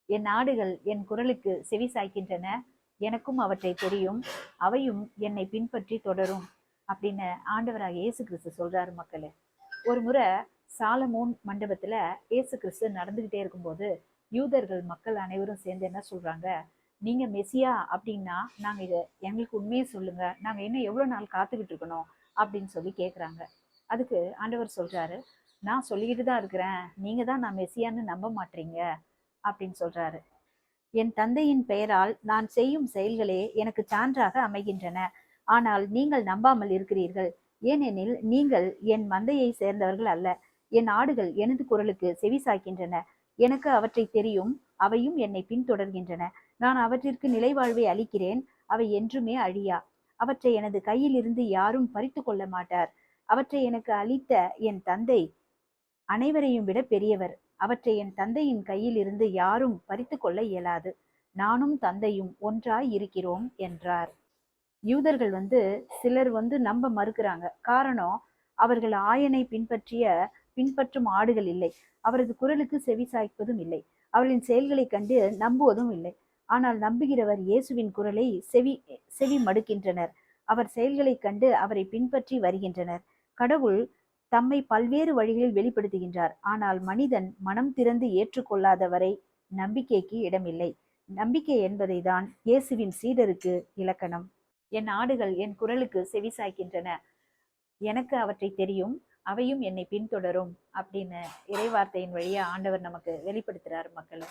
என் ஆடுகள் என் குரலுக்கு செவி சாய்க்கின்றன, எனக்கும் அவற்றை தெரியும், அவையும் என்னை பின்பற்றி தொடரும் அப்படின்னு ஆண்டவராக இயேசு கிறிஸ்து சொல்றாரு மக்களே. ஒரு முறை சாலமோன் மண்டபத்துல இயேசு கிறிஸ்து நடந்துகிட்டே இருக்கும்போது யூதர்கள் மக்கள் அனைவரும் சேர்ந்து என்ன சொல்றாங்க, நீங்க மெசியா அப்படின்னா நாங்க இதை எங்களுக்கு உண்மையை சொல்லுங்க, நாங்க இன்னும் எவ்வளவு நாள் காத்துக்கிட்டு இருக்கணும் அப்படின்னு சொல்லி கேட்குறாங்க. அதுக்கு ஆண்டவர் சொல்றாரு, நான் சொல்லிக்கிட்டு தான் இருக்கிறேன், நீங்க தான் நான் மெசியான்னு நம்ப மாட்டீங்க அப்படின்னு சொல்றாரு. என் தந்தையின் பெயரால் நான் செய்யும் செயல்களே எனக்கு சான்றாக அமைகின்றன, ஆனால் நீங்கள் நம்பாமல் இருக்கிறீர்கள். ஏனெனில் நீங்கள் என் மந்தையை சேர்ந்தவர்கள் அல்ல. என் ஆடுகள் எனது குரலுக்கு செவி சாய்க்கின்றன, எனக்கு அவற்றை தெரியும், அவையும் என்னை பின்தொடர்கின்றன. நான் அவற்றிற்கு நிலைவாழ்வை அளிக்கிறேன், அவை என்றுமே அழியா. அவற்றை எனது கையில் இருந்து யாரும் பறித்து கொள்ள மாட்டார். அவற்றை எனக்கு அளித்த என் தந்தை அனைவரையும் விட பெரியவர். அவற்றை என் தந்தையின் கையில் இருந்து யாரும் பறித்து கொள்ள இயலாது. நானும் தந்தையும் ஒன்றாய் இருக்கிறோம் என்றார். யூதர்கள் சிலர் நம்ப மறுக்கிறாங்க. காரணம், அவர்கள் ஆயனை பின்பற்றும் ஆடுகள் இல்லை, அவரது குரலுக்கு செவி சாய்ப்பதும் இல்லை, அவர்களின் செயல்களை கண்டு நம்புவதும் இல்லை. ஆனால் நம்புகிறவர் இயேசுவின் குரலை செவி மடுக்கின்றனர், அவர் செயல்களை கண்டு அவரை பின்பற்றி வருகின்றனர். கடவுள் தம்மை பல்வேறு வழிகளில் வெளிப்படுத்துகின்றார், ஆனால் மனிதன் மனம் திறந்து ஏற்றுக்கொள்ளாதவரை நம்பிக்கைக்கு இடமில்லை. நம்பிக்கை என்பதை தான் இயேசுவின் சீடருக்கு இலக்கணம். என் ஆடுகள் என் குரலுக்கு செவி சாய்க்கின்றன, எனக்கு அவற்றை தெரியும், அவையும் என்னை பின்தொடரும் அப்படின்னு இறைவார்த்தையின் வழியா ஆண்டவர் நமக்கு வெளிப்படுத்துறார் மக்களே.